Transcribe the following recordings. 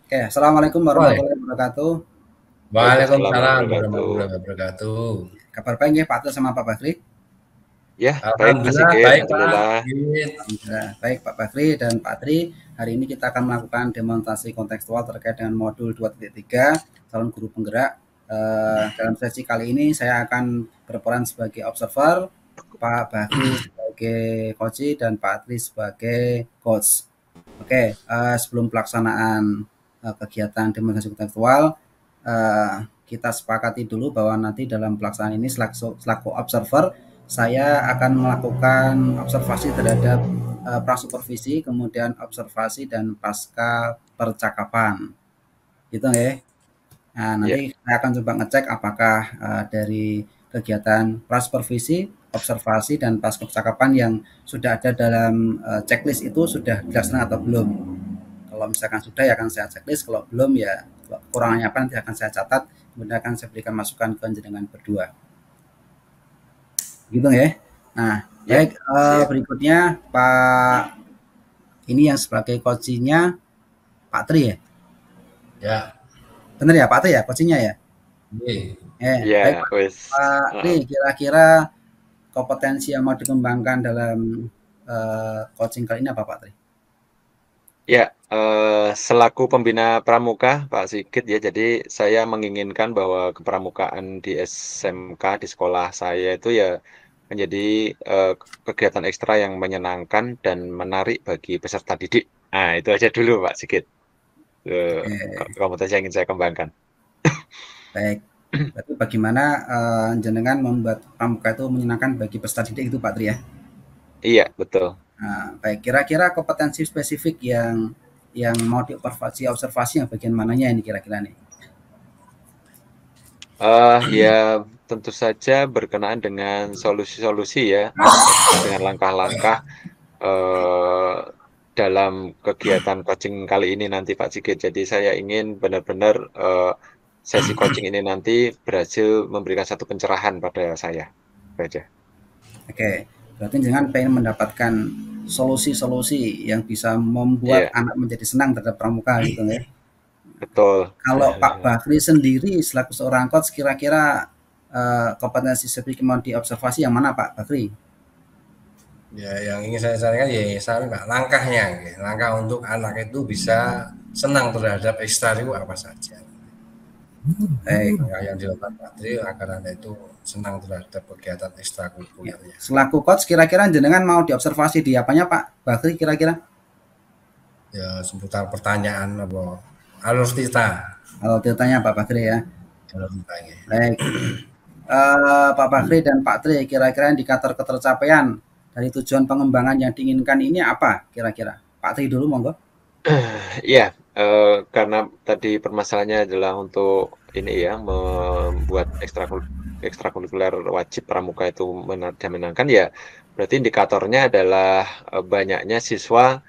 Oke, Assalamualaikum Boleh. warahmatullahi wabarakatuh. Waalaikumsalam Waalaikumsalam warahmatullahi warahmatullahi wabarakatuh. wabarakatuh. Kabar baik ya Pak Atul sama Pak Bakri? Ya, baik Pak Alhamdulillah Sigit, baik Pak. alhamdulillah. Sigit. Alhamdulillah. Baik Pak Bakri dan Pak Tri, hari ini kita akan melakukan demonstrasi kontekstual terkait dengan modul 2.3 calon guru penggerak. Dalam sesi kali ini saya akan berperan sebagai observer, Pak Bakri sebagai coach dan Pak Tri sebagai coach. Oke, sebelum pelaksanaan kegiatan demonstrasi kontekstual, kita sepakati dulu bahwa nanti dalam pelaksanaan ini selaku observer, saya akan melakukan observasi terhadap prasupervisi, kemudian observasi dan pasca percakapan. Gitu ya. Nah, Ya, nanti saya akan coba ngecek apakah dari kegiatan prasupervisi, observasi, dan pasca percakapan yang sudah ada dalam checklist itu sudah dilaksanakan atau belum. Kalau misalkan sudah ya akan saya checklist, kalau belum ya kekurangannya apa nanti akan saya catat, kemudian akan saya berikan masukan ke jenengan berdua. Gitu ya. Nah, ya, baik, siap. berikutnya Pak ini yang sebagai coachingnya Pak Tri ya. Ya, Benar ya Pak Tri ya coachingnya ya. ini. Baik Ya, Pak, wes. Pak Tri, kira-kira kompetensi yang mau dikembangkan dalam coaching kali ini apa Pak Tri? Ya, selaku pembina pramuka Pak Sigit ya, jadi saya menginginkan bahwa kepramukaan di SMK di sekolah saya itu ya menjadi kegiatan ekstra yang menyenangkan dan menarik bagi peserta didik. Nah, itu aja dulu Pak Sigit. Oke, Kompetensi yang ingin saya kembangkan. baik. Berarti bagaimana jenengan membuat pramuka itu menyenangkan bagi peserta didik itu Pak Tri ya? Iya, betul. Nah, baik. Kira-kira kompetensi spesifik yang mau diobservasi observasi yang bagian mananya ini kira-kira nih? Ya tentu saja berkenaan dengan solusi-solusi ya, terkait dengan langkah-langkah, eee, dalam kegiatan coaching kali ini nanti Pak Sigit. Jadi saya ingin benar-benar, sesi coaching ini nanti berhasil memberikan satu pencerahan pada saya, itu aja. Oke, berarti jangan pengen mendapatkan solusi-solusi yang bisa membuat Iya, anak menjadi senang terhadap pramuka gitu ya. betul. Kalau Pak Bakri sendiri selaku seorang coach kira-kira kompetensi spesifik yang mau diobservasi yang mana Pak Bakri? Ya, yang ingin saya sarankan ya saran Pak, langkahnya, ya. Langkah untuk anak itu bisa senang terhadap ekstrakurikuler apa saja. Baik, Langkah yang dilakukan Pak Tri agar anak itu senang terhadap kegiatan ya. ekstrakurikulernya. Selaku coach kira-kira jenengan mau diobservasi di apanya Pak Bakri kira-kira? Ya, seputar pertanyaan apa alur tita, Kalau ditanya Pak Bakri ya. alur titanya. Baik, Pak Bakri dan Pak Tri, kira-kira indikator ketercapaian dari tujuan pengembangan yang diinginkan ini apa kira-kira? Pak Tri dulu monggo. Iya, karena tadi permasalahannya adalah untuk ini ya, membuat ekstrakurikuler wajib pramuka itu dan menyenangkan ya, berarti indikatornya adalah, banyaknya siswa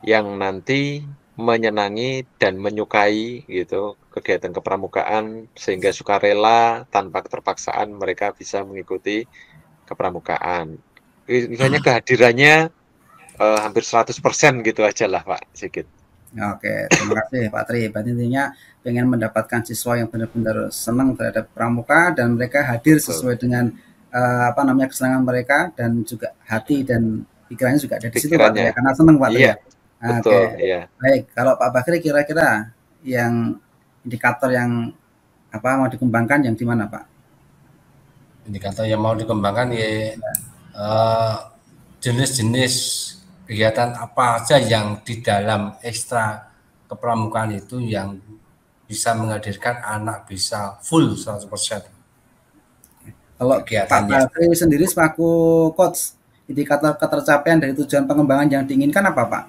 yang nanti menyenangi dan menyukai gitu kegiatan kepramukaan sehingga sukarela tanpa keterpaksaan mereka bisa mengikuti kepramukaan. Misalnya kehadirannya, hampir 100% gitu ajalah Pak Sigit. Oke, terima kasih Pak Tri. Berarti intinya pengen mendapatkan siswa yang benar-benar senang terhadap pramuka dan mereka hadir Betul. sesuai dengan apa namanya kesenangan mereka dan juga hati dan pikirannya juga ada di situ Pak Tri Pikirannya. ya, karena senang Pak Tri Iya, ya. Oke, betul, iya. baik. Kalau Pak Bakri kira-kira yang indikator yang apa mau dikembangkan yang di mana Pak? Indikator yang mau dikembangkan ya eh, jenis-jenis kegiatan apa saja yang di dalam ekstra kepramukaan itu yang bisa menghadirkan anak bisa full 100% Kalau Pak kegiatannya. Bakri sendiri selaku coach, indikator ketercapaian dari tujuan pengembangan yang diinginkan apa Pak?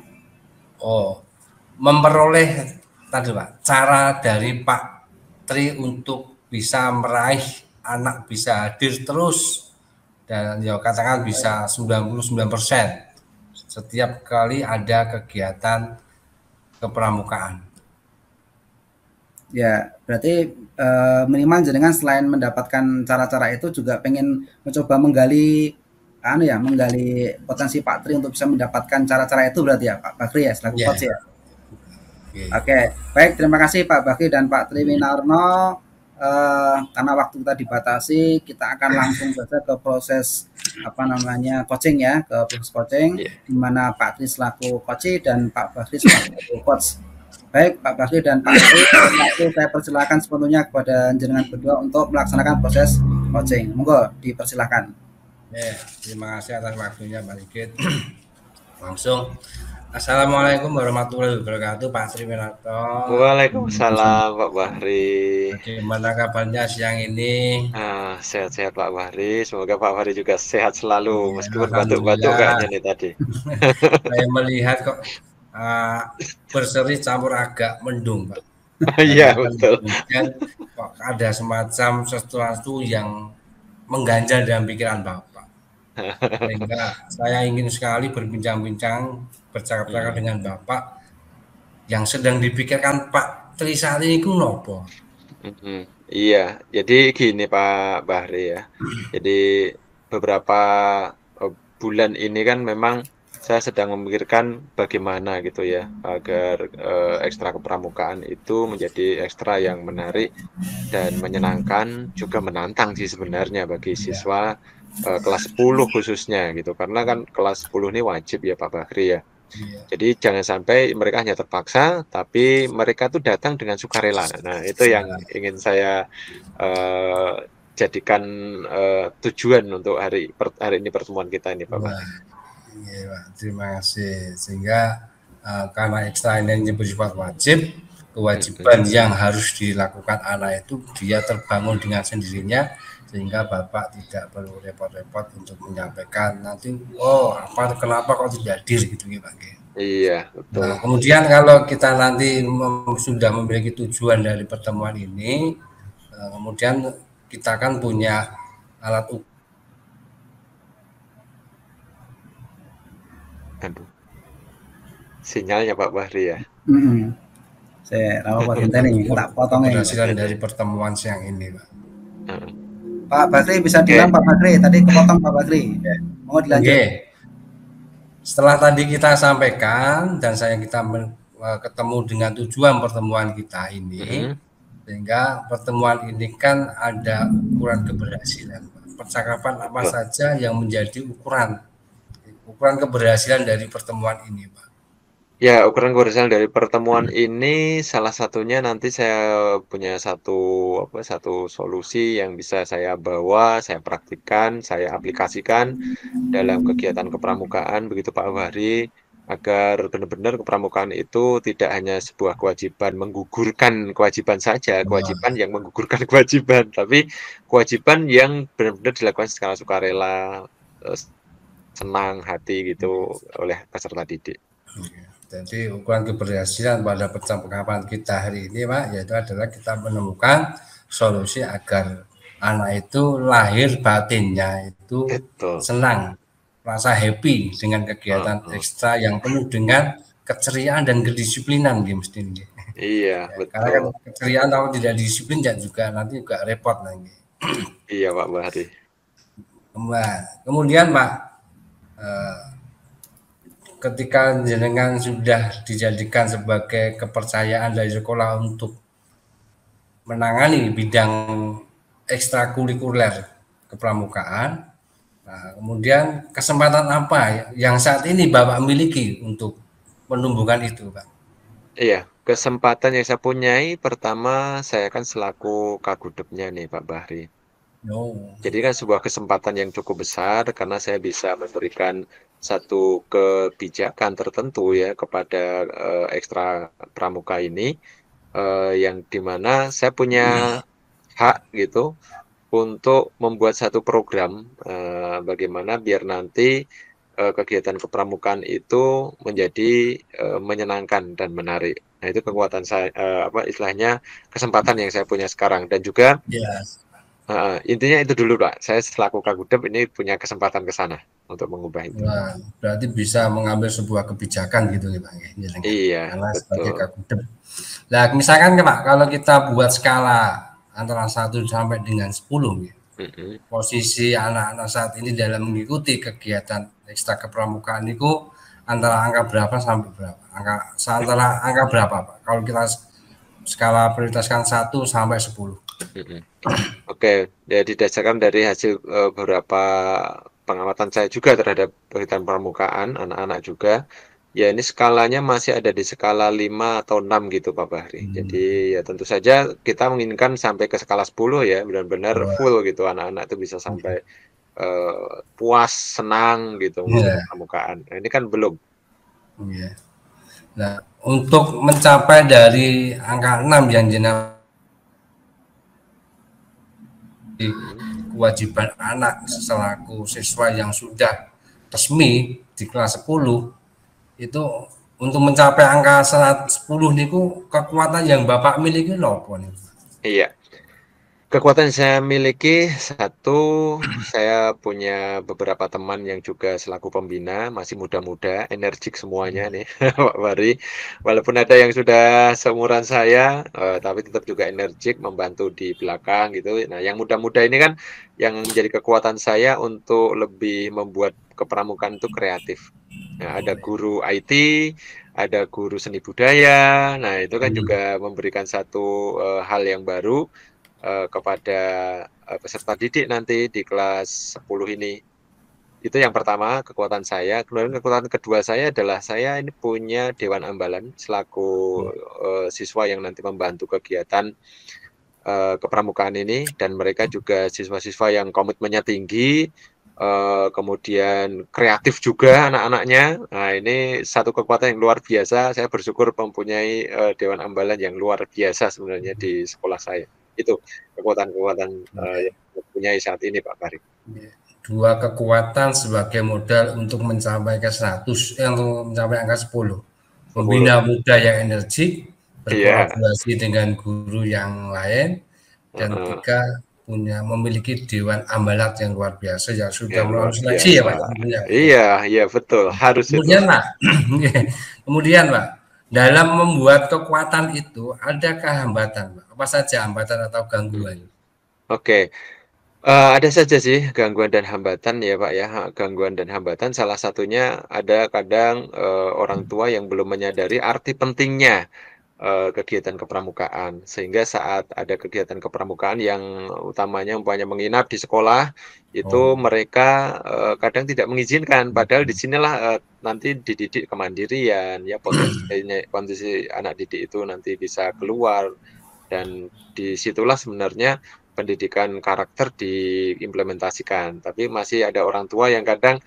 Oh, memperoleh tadi Pak, cara dari Pak Tri untuk bisa meraih anak bisa hadir terus dan ya katakan bisa 99% setiap kali ada kegiatan kepramukaan. Ya, berarti minimal jenengan selain mendapatkan cara-cara itu juga pengen mencoba menggali anu ya, menggali potensi Pak Tri untuk bisa mendapatkan cara-cara itu berarti ya Pak Bakri ya selaku Ya, coach ya. Oke, baik, terima kasih Pak Bakri dan Pak Triwinarno. Karena waktu kita dibatasi, kita akan langsung saja ke proses coaching ya, ke proses coaching, di mana Pak Tri selaku coach dan Pak Bakri selaku coach. Baik, Pak Bakri dan Pak Tri, saya persilakan sepenuhnya kepada jenengan berdua untuk melaksanakan proses coaching. Monggo dipersilakan. Terima kasih atas waktunya Pak Sigit. Langsung. Assalamualaikum warahmatullahi wabarakatuh, Pak Triwinarno. Waalaikumsalam Pak Bahri. Bagaimana kabarnya siang ini? Sehat-sehat Pak Bahri. Semoga Pak Bahri juga sehat selalu, meskipun batuk-batuk kayaknya nih tadi. Saya melihat kok berseri campur agak mendung, Pak. Iya betul. Kemudian kok ada semacam sesuatu yang mengganjal dalam pikiran Bapak. Sehingga saya ingin sekali berbincang-bincang, bercakap-cakap dengan Bapak yang sedang dipikirkan Pak Tri saat ini ku nopo. Iya, jadi gini Pak Bahri ya. Jadi beberapa bulan ini kan memang saya sedang memikirkan bagaimana gitu ya agar ekstra kepramukaan itu menjadi ekstra yang menarik dan menyenangkan, juga menantang sih sebenarnya bagi siswa kelas 10 khususnya gitu, karena kan kelas 10 ini wajib ya Pak Bakri ya. Jadi jangan sampai mereka hanya terpaksa, tapi mereka tuh datang dengan sukarela. Nah itu yang ingin saya jadikan tujuan untuk hari ini pertemuan kita ini Pak Bakri. Iya Pak, terima kasih. Sehingga karena ekstra ini bersifat wajib, kewajiban yang harus dilakukan anak itu dia terbangun dengan sendirinya, sehingga Bapak tidak perlu repot-repot untuk menyampaikan nanti kenapa kok tidak hadir gitu Pak. Iya betul. Nah, kemudian kalau kita nanti sudah memiliki tujuan dari pertemuan ini, kemudian kita kan punya alat ukur. Sinyalnya Pak Bahri ya. Saya tak potongnya. Keberhasilan dari pertemuan siang ini, Pak. Pak Bakri bisa diulang Pak Bakri, tadi kepotong Pak Bakri. Mau dilanjut. Setelah tadi kita sampaikan dan kita ketemu dengan tujuan pertemuan kita ini, sehingga pertemuan ini kan ada ukuran keberhasilan. Percakapan apa saja yang menjadi ukuran keberhasilan dari pertemuan ini, Pak? Ya, ukuran keberhasilan dari pertemuan ini salah satunya nanti saya punya satu solusi yang bisa saya bawa, saya praktikkan, saya aplikasikan dalam kegiatan kepramukaan begitu Pak Bahri, agar benar-benar kepramukaan itu tidak hanya sebuah kewajiban menggugurkan kewajiban saja, kewajiban yang menggugurkan kewajiban, tapi kewajiban yang benar-benar dilakukan secara sukarela, senang hati gitu oleh peserta didik. Jadi ukuran keberhasilan pada percakapan kita hari ini Pak, yaitu adalah kita menemukan solusi agar anak itu lahir batinnya itu senang, rasa happy dengan kegiatan ekstra yang penuh dengan keceriaan dan kedisiplinan mesti. Iya, betul. Karena kan keceriaan kalau tidak disiplin juga nanti juga repot nanti. Iya Pak Bahri. Kemudian Pak, ketika jenengan sudah dijadikan sebagai kepercayaan dari sekolah untuk menangani bidang ekstrakurikuler kepramukaan, nah, kemudian kesempatan apa yang saat ini Bapak miliki untuk menumbuhkan itu, Pak? Iya, kesempatan yang saya punyai pertama saya kan selaku Kagudepnya nih Pak Bahri. Jadi kan sebuah kesempatan yang cukup besar karena saya bisa memberikan satu kebijakan tertentu ya kepada ekstra pramuka ini, yang dimana saya punya hak gitu untuk membuat satu program bagaimana biar nanti kegiatan kepramukaan itu menjadi menyenangkan dan menarik. Nah itu kekuatan saya, istilahnya kesempatan yang saya punya sekarang dan juga intinya itu dulu Pak, saya selaku Kagudep ini punya kesempatan ke sana untuk mengubah itu. Nah, berarti bisa mengambil sebuah kebijakan gitu nih Pak. Iya, karena betul. Sebagai Kagudep. Nah, misalkan Pak, kalau kita buat skala antara 1 sampai dengan 10 ya, posisi anak-anak saat ini dalam mengikuti kegiatan ekstra kepramukaan itu antara angka berapa sampai berapa? Antara angka berapa, Pak? Kalau kita skala prioritaskan 1 sampai 10. Oke, ya didasarkan dari hasil beberapa pengamatan saya juga terhadap kegiatan pramukaan anak-anak juga. Ya ini skalanya masih ada di skala 5 atau 6 gitu Pak Bahri. Jadi ya tentu saja kita menginginkan sampai ke skala 10 ya, benar-benar full gitu anak-anak itu bisa sampai puas, senang gitu mengikuti pramukaan. Nah, ini kan belum. Yeah. Nah, untuk mencapai dari angka 6 yang jenengan kewajiban anak selaku siswa yang sudah resmi di kelas 10 itu untuk mencapai angka 10 niku kekuatan yang Bapak miliki lopo nih? Iya. Kekuatan yang saya miliki, satu, saya punya beberapa teman yang juga selaku pembina, masih muda-muda, energik semuanya nih, Pak Bahri. Walaupun ada yang sudah seumuran saya, tapi tetap juga energik, membantu di belakang gitu. Nah, yang muda-muda ini kan yang menjadi kekuatan saya untuk lebih membuat kepramukaan itu kreatif. Nah, ada guru IT, ada guru seni budaya. Nah, itu kan juga memberikan satu hal yang baru kepada peserta didik nanti di kelas 10 ini. Itu yang pertama, kekuatan saya. Kemudian kekuatan kedua saya adalah saya ini punya Dewan Ambalan selaku siswa yang nanti membantu kegiatan kepramukaan ini, dan mereka juga siswa-siswa yang komitmennya tinggi, kemudian kreatif juga anak-anaknya. Nah, ini satu kekuatan yang luar biasa. Saya bersyukur mempunyai Dewan Ambalan yang luar biasa sebenarnya di sekolah saya. Itu kekuatan-kekuatan yang saya punyai saat ini, Pak Bahri. Dua kekuatan sebagai modal untuk mencapai ke 100, untuk mencapai angka 10. Pembina muda yang energik, berkolaborasi dengan guru yang lain, dan tiga, memiliki Dewan Ambalat yang luar biasa yang sudah melalui seleksi ya Pak. Iya betul, harus kemudian, itu. Pak, kemudian Pak, dalam membuat kekuatan itu adakah hambatan, Pak? Apa saja hambatan atau gangguan? Oke. Ada saja sih gangguan dan hambatan ya Pak ya. Gangguan dan hambatan salah satunya ada kadang orang tua yang belum menyadari arti pentingnya kegiatan kepramukaan. Sehingga saat ada kegiatan kepramukaan yang utamanya umpamanya menginap di sekolah, itu mereka kadang tidak mengizinkan. Padahal di sinilah nanti dididik kemandirian, ya potensi anak didik itu nanti bisa keluar, dan disitulah sebenarnya pendidikan karakter diimplementasikan. Tapi masih ada orang tua yang kadang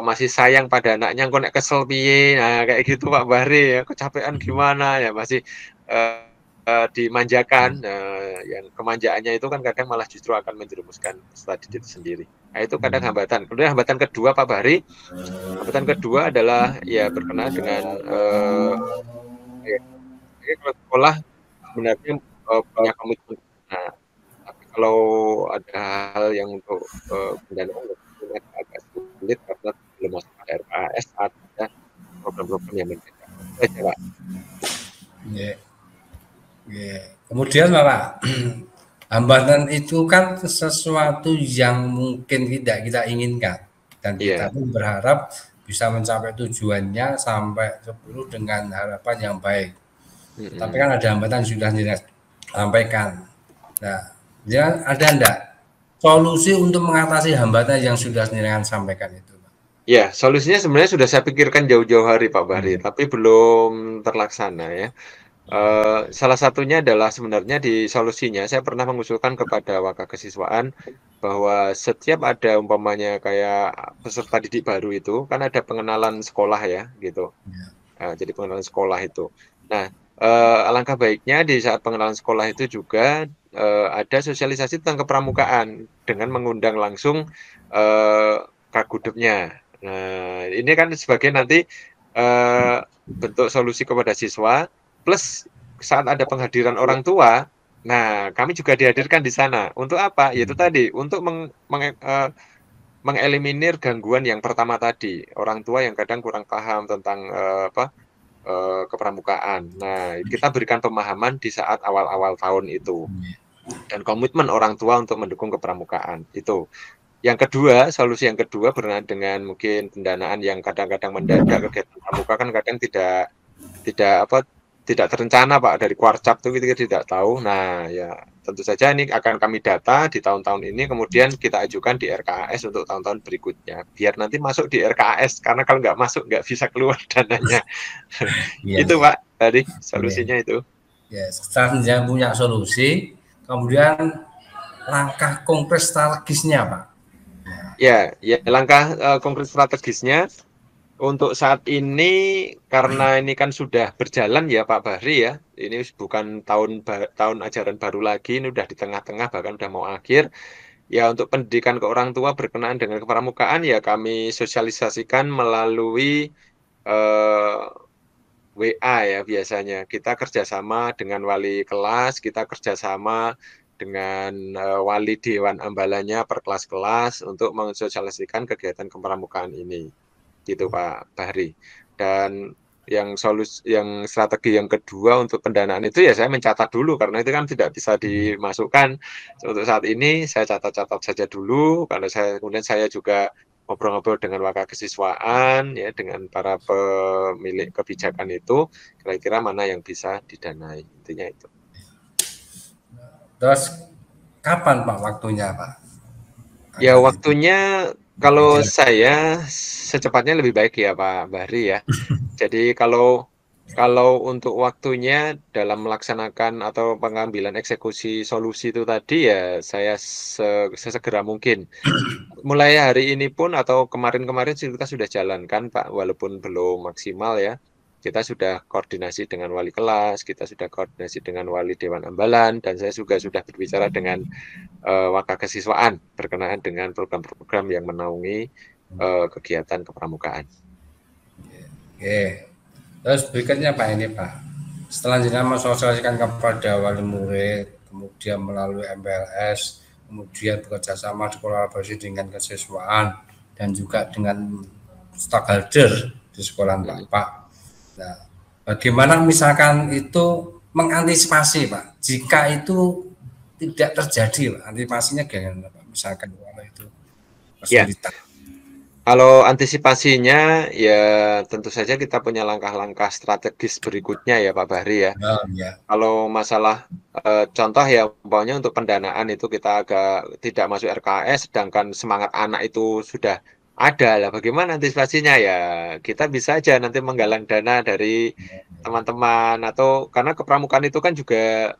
masih sayang pada anaknya, kok nek kesel piye, nah kayak gitu Pak Bahri ya, kecapean gimana ya, masih dimanjakan. Yang kemanjaannya itu kan kadang malah justru akan menjerumuskan peserta didik sendiri. Nah, itu kadang hambatan. Kemudian hambatan kedua Pak Bahri, hambatan kedua adalah ya berkenaan dengan sekolah sebenarnya punya komitmen. Nah, tapi kalau ada hal yang untuk pendanaan agak sulit karena belum masuk ke RKAS, ada program-program yang berbeda. Itu Pak. Kemudian Bapak, hambatan itu kan sesuatu yang mungkin tidak kita inginkan, dan kita pun berharap bisa mencapai tujuannya sampai 10 dengan harapan yang baik. Tapi kan ada hambatan sudah disampaikan. Nah, ada enggak solusi untuk mengatasi hambatan yang sudah disampaikan itu? Ya, solusinya sebenarnya sudah saya pikirkan jauh-jauh hari Pak Bahri, tapi belum terlaksana ya. Salah satunya adalah sebenarnya di solusinya saya pernah mengusulkan kepada Waka Kesiswaan bahwa setiap ada umpamanya kayak peserta didik baru itu kan ada pengenalan sekolah ya gitu. Jadi pengenalan sekolah itu. Nah, alangkah baiknya di saat pengenalan sekolah itu juga ada sosialisasi tentang kepramukaan dengan mengundang langsung Kagudepnya. Nah, ini kan sebagai nanti bentuk solusi kepada siswa, plus saat ada penghadiran orang tua, nah kami juga dihadirkan di sana. Untuk apa? Yaitu tadi, untuk mengeliminir gangguan yang pertama tadi, orang tua yang kadang kurang paham tentang kepramukaan. Nah, kita berikan pemahaman di saat awal-awal tahun itu, dan komitmen orang tua untuk mendukung kepramukaan itu. Yang kedua, solusi yang kedua berkenaan dengan mungkin pendanaan yang kadang-kadang mendadak, kegiatan pramuka kan kadang tidak terencana Pak, dari Kuarcap itu kita tidak tahu. Nah, ya tentu saja ini akan kami data di tahun-tahun ini, kemudian kita ajukan di RKAS untuk tahun-tahun berikutnya, biar nanti masuk di RKAS, karena kalau nggak masuk nggak bisa keluar dananya. Itu Pak, tadi solusinya itu. Ya, setelah punya solusi, kemudian langkah konkret strategisnya Pak. Ya, langkah konkret strategisnya untuk saat ini, karena ini kan sudah berjalan ya Pak Bahri ya, ini bukan tahun ajaran baru lagi, ini udah di tengah-tengah, bahkan udah mau akhir. Ya untuk pendidikan ke orang tua berkenaan dengan kepramukaan ya kami sosialisasikan melalui WA ya biasanya. Kita kerjasama dengan wali kelas, kita kerjasama dengan wali dewan ambalannya per kelas-kelas untuk mensosialisasikan kegiatan kepramukaan ini. Gitu Pak Bahri. Dan yang strategi yang kedua untuk pendanaan itu ya saya mencatat dulu, karena itu kan tidak bisa dimasukkan. Untuk saat ini saya catat-catat saja dulu, karena kemudian saya juga ngobrol-ngobrol dengan wakil kesiswaan ya, dengan para pemilik kebijakan itu, kira-kira mana yang bisa didanai, intinya itu. Terus kapan Pak waktunya Pak? Ya waktunya kalau saya secepatnya lebih baik ya Pak Bahri ya. Jadi kalau untuk waktunya dalam melaksanakan atau pengambilan eksekusi solusi itu tadi ya saya sesegera mungkin. Mulai hari ini pun atau kemarin-kemarin kita sudah jalankan Pak, walaupun belum maksimal ya. Kita sudah koordinasi dengan wali kelas, kita sudah koordinasi dengan wali dewan ambalan, dan saya juga sudah berbicara dengan wakil kesiswaan berkenaan dengan program-program yang menaungi kegiatan kepramukaan. Oke. Terus berikutnya Pak ini Pak, setelah jenengan mensosialisasikan kepada wali murid, kemudian melalui MPLS, kemudian bekerjasama kolaborasi dengan kesiswaan dan juga dengan stakeholder di sekolah Bapak. Nah, bagaimana misalkan itu mengantisipasi Pak, jika itu tidak terjadi Pak, antisipasinya gimana Pak, misalkan kalau itu kesulitan. Ya. Kalau antisipasinya ya tentu saja kita punya langkah-langkah strategis berikutnya ya Pak Bahri ya. Kalau masalah contoh ya umpamanya untuk pendanaan itu kita agak tidak masuk RKS, sedangkan semangat anak itu sudah ada lah. Bagaimana antisipasinya ya? Kita bisa aja nanti menggalang dana dari teman-teman, atau karena kepramukaan itu kan juga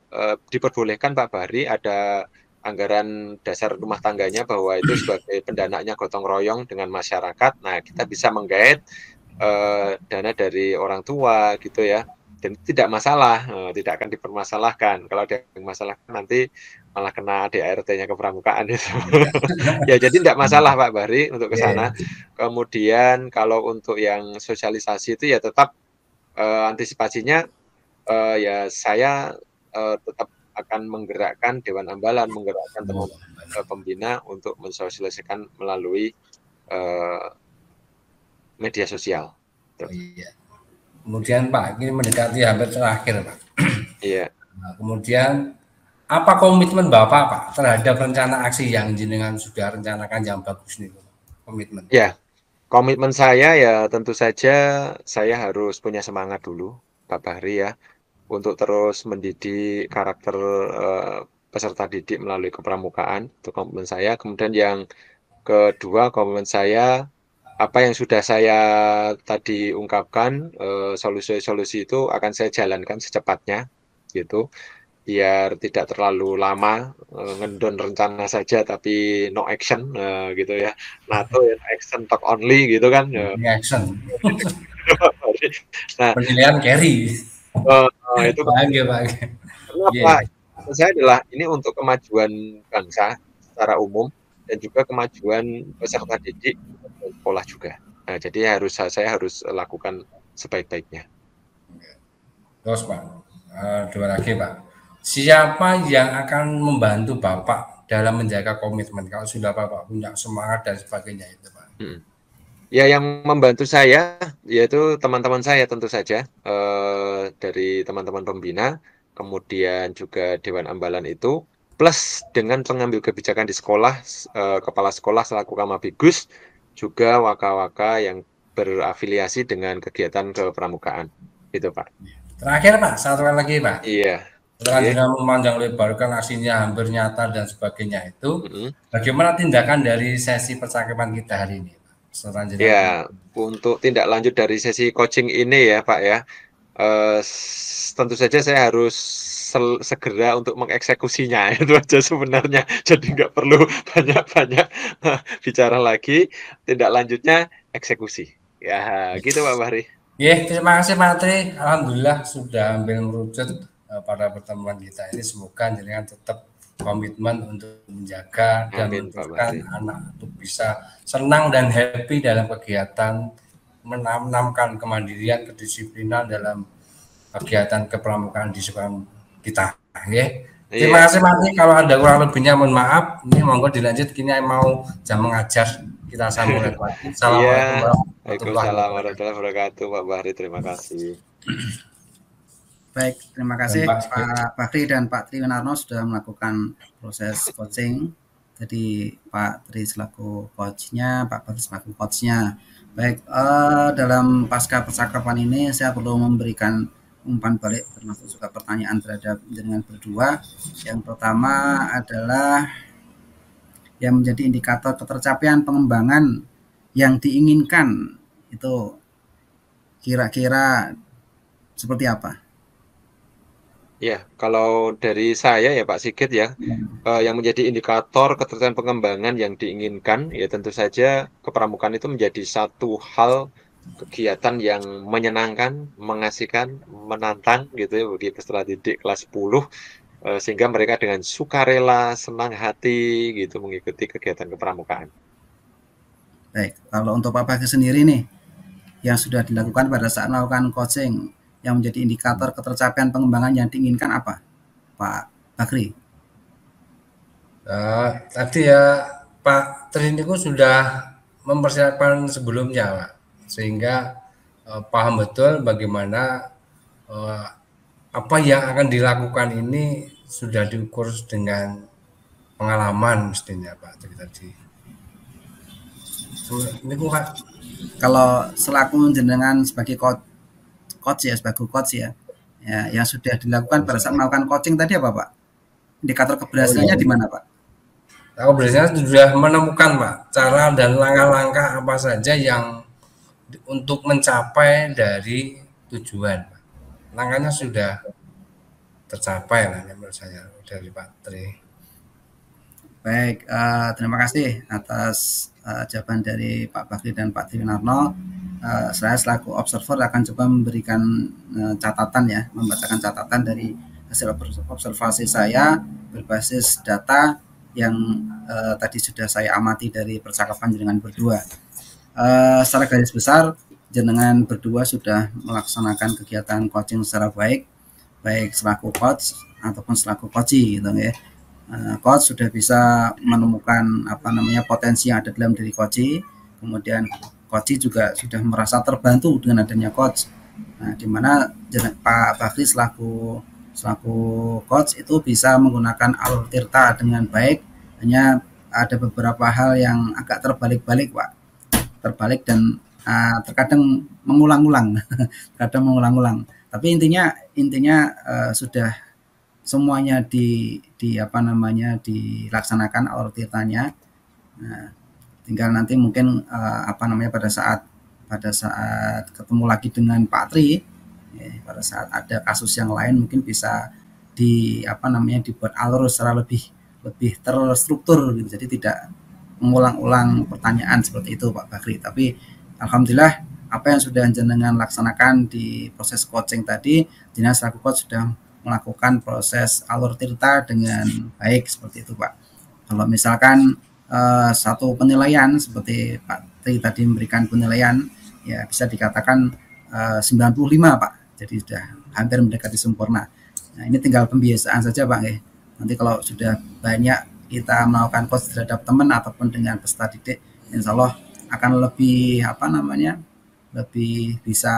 diperbolehkan Pak Bahri ada anggaran dasar rumah tangganya, bahwa itu sebagai pendanaannya gotong royong dengan masyarakat. Nah, kita bisa menggait dana dari orang tua gitu ya, dan tidak masalah, tidak akan dipermasalahkan. Kalau ada yang masalah nanti malah kena ADART-nya kepramukaan itu. Ya jadi tidak masalah Pak Bahri untuk ke sana. Kemudian kalau untuk yang sosialisasi itu ya tetap antisipasinya ya saya tetap akan menggerakkan Dewan Ambalan, menggerakkan teman-teman pembina untuk mensosialisasikan melalui media sosial. Iya. Kemudian Pak, ini mendekati hampir terakhir Pak. Iya. Nah, kemudian apa komitmen Bapak Pak terhadap rencana aksi yang jenengan sudah rencanakan yang bagus nih, komitmen? Ya, komitmen saya ya tentu saja saya harus punya semangat dulu, Pak Bahri ya, untuk terus mendidik karakter peserta didik melalui kepramukaan, itu komitmen saya. Kemudian yang kedua, komitmen saya apa yang sudah saya tadi ungkapkan, solusi-solusi itu akan saya jalankan secepatnya gitu, biar tidak terlalu lama ngendon rencana saja tapi no action gitu ya. NATO ya, action talk only gitu kan. Action. Nah, penilaian carry. Itu Pak. Kenapa? Saya adalah ini untuk kemajuan bangsa secara umum dan juga kemajuan peserta didik dan sekolah juga. Nah, jadi saya harus lakukan sebaik-baiknya. Terus Pak, dua lagi Pak. Siapa yang akan membantu Bapak dalam menjaga komitmen kalau sudah Bapak punya semangat dan sebagainya itu Pak? Ya, yang membantu saya yaitu teman-teman saya tentu saja, dari teman-teman pembina, kemudian juga Dewan Ambalan itu, plus dengan pengambil kebijakan di sekolah, kepala sekolah selaku Kamabigus, juga waka-waka yang berafiliasi dengan kegiatan kepramukaan. Gitu, Pak. Terakhir, Pak, satu lagi, Pak. Iya. Setelah dengan memanjang lebarkan aksinya hampir nyata dan sebagainya itu, bagaimana tindakan dari sesi percakapan kita hari ini, Pak? Ya, untuk tindak lanjut dari sesi coaching ini ya, Pak ya, tentu saja saya harus segera untuk mengeksekusinya, itu aja sebenarnya. Jadi nggak perlu banyak-banyak bicara lagi, tindak lanjutnya eksekusi. Ya, gitu Pak Bahri. Ya, terima kasih Pak Tri. Alhamdulillah sudah ambil merucut pada pertemuan kita ini. Semoga jenengan tetap komitmen untuk menjaga dan menentukan anak untuk bisa senang dan happy dalam kegiatan, menanamkan kemandirian, kedisiplinan dalam kegiatan kepramukaan di sekolah kita. Ya. Terima kasih Pak Tri. Kalau ada kurang lebihnya mohon maaf. Ini monggo dilanjut. Kini mau jam mengajar. Kita sambung lagi. Assalamualaikum warahmatullahi wabarakatuh, Pak Bahri. Terima kasih. Baik, terima kasih Pak Bahri dan Pak Tri Winarno sudah melakukan proses coaching. Jadi Pak Tri selaku coachnya, Pak Bahri selaku coachnya. Baik, dalam pasca percakapan ini saya perlu memberikan umpan balik termasuk juga pertanyaan terhadap dengan berdua. Yang pertama adalah yang menjadi indikator ketercapaian pengembangan yang diinginkan itu kira-kira seperti apa? Ya, kalau dari saya ya Pak Sigit ya, yang menjadi indikator ketercapaian pengembangan yang diinginkan ya tentu saja kepramukaan itu menjadi satu hal kegiatan yang menyenangkan, mengasihkan, menantang gitu ya bagi peserta didik kelas 10 sehingga mereka dengan sukarela, senang hati gitu mengikuti kegiatan kepramukaan. Baik, kalau untuk Pak Bahri sendiri nih yang sudah dilakukan pada saat melakukan coaching yang menjadi indikator ketercapaian pengembangan yang diinginkan apa, Pak Bahri? Tadi ya Pak Triniku sudah mempersiapkan sebelumnya, Pak, sehingga paham betul bagaimana apa yang akan dilakukan ini sudah diukur dengan pengalaman mestinya Pak tadi. Ini Pak. Kalau selaku jenengan sebagai coach ya, yang sudah dilakukan pada saat melakukan coaching tadi apa Pak? Indikator keberhasilannya di mana Pak? Keberhasilan sudah menemukan Pak cara dan langkah-langkah apa saja yang untuk mencapai dari tujuan. Langkahnya sudah tercapai lah menurut saya dari Pak Tri. Baik, terima kasih atas jawaban dari Pak Bahri dan Pak Tri Winarno. Saya selaku observer akan coba memberikan catatan ya, membacakan catatan dari hasil observasi saya berbasis data yang tadi sudah saya amati dari percakapan jenengan berdua. Secara garis besar, jenengan berdua sudah melaksanakan kegiatan coaching secara baik selaku coach ataupun selaku coachee gitu ya. Coach sudah bisa menemukan potensi yang ada dalam diri coachee, kemudian coachee juga sudah merasa terbantu dengan adanya coach. Nah, di mana Pak Bahri selaku coach itu bisa menggunakan alur tirta dengan baik, hanya ada beberapa hal yang agak terbalik-balik Pak, terkadang mengulang-ulang tapi intinya sudah semuanya dilaksanakan alur tirtanya. Nah, tinggal nanti mungkin pada saat ketemu lagi dengan Pak Tri pada saat ada kasus yang lain mungkin bisa dibuat alur secara lebih terstruktur gitu. Jadi tidak mengulang-ulang pertanyaan seperti itu Pak Bahri. Tapi alhamdulillah apa yang sudah jenengan laksanakan di proses coaching tadi, jenengan selaku coach sudah melakukan proses alur tirta dengan baik seperti itu Pak. Kalau misalkan satu penilaian seperti Pak Tri tadi memberikan penilaian ya bisa dikatakan 95 Pak. Jadi sudah hampir mendekati sempurna. Nah, ini tinggal pembiasaan saja Pak. Nanti kalau sudah banyak kita melakukan coach terhadap teman ataupun dengan peserta didik, insya Allah akan lebih lebih bisa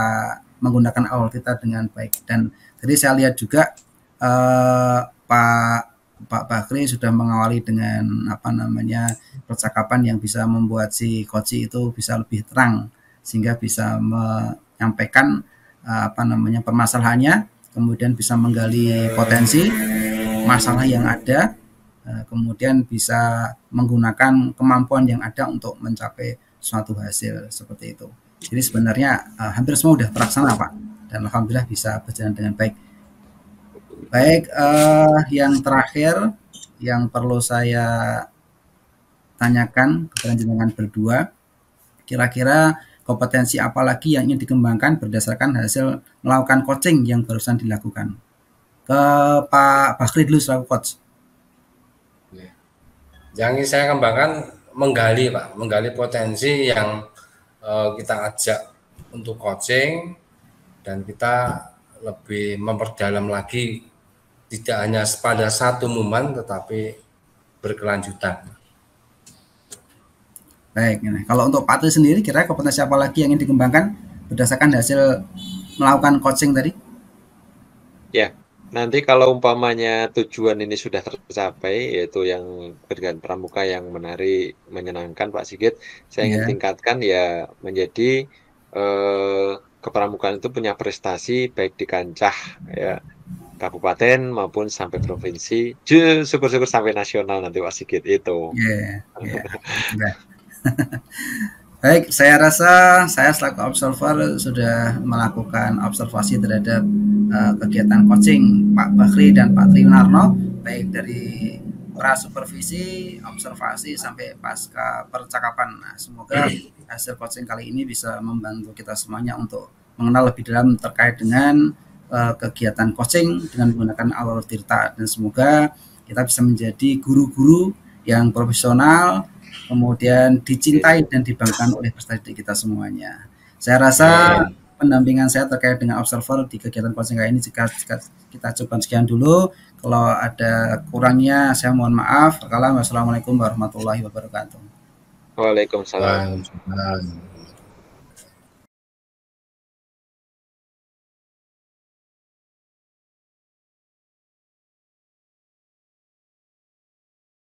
menggunakan alur tirta dengan baik. Dan tadi saya lihat juga Pak Pak Bakri sudah mengawali dengan percakapan yang bisa membuat si coach itu bisa lebih terang sehingga bisa menyampaikan permasalahannya, kemudian bisa menggali potensi masalah yang ada, kemudian bisa menggunakan kemampuan yang ada untuk mencapai suatu hasil seperti itu. Jadi sebenarnya hampir semua sudah terlaksana Pak, dan alhamdulillah bisa berjalan dengan baik. Baik, yang terakhir yang perlu saya tanyakan kepada jenengan berdua, kira-kira kompetensi apa lagi yang ingin dikembangkan berdasarkan hasil melakukan coaching yang barusan dilakukan? Ke Pak Bakri dulu selaku coach. Yang ingin saya kembangkan menggali potensi yang kita ajak untuk coaching, dan kita lebih memperdalam lagi, tidak hanya pada satu momen tetapi berkelanjutan. Baik, kalau untuk Pak Tri sendiri, kira kompetensi apa lagi yang ingin dikembangkan berdasarkan hasil melakukan coaching tadi? Ya, nanti kalau umpamanya tujuan ini sudah tercapai, yaitu yang kegiatan pramuka yang menarik, menyenangkan Pak Sigit, saya ingin tingkatkan ya menjadi kepramukaan itu punya prestasi baik di kancah ya kabupaten maupun sampai provinsi, syukur-syukur sampai nasional nanti Pak Sigit itu. Baik, saya rasa saya selaku observer sudah melakukan observasi terhadap kegiatan coaching Pak Bakri dan Pak Triunarno, baik dari pra-supervisi, observasi, sampai pasca percakapan. Nah, semoga hasil coaching kali ini bisa membantu kita semuanya untuk mengenal lebih dalam terkait dengan kegiatan coaching dengan menggunakan Awal Tirta, dan semoga kita bisa menjadi guru-guru yang profesional, kemudian dicintai dan dibanggakan oleh peserta didik kita semuanya. Saya rasa pendampingan saya terkait dengan observer di kegiatan coaching kali ini jika kita coba sekian dulu. Kalau ada kurangnya saya mohon maaf. Wassalamualaikum warahmatullahi wabarakatuh. Waalaikumsalam.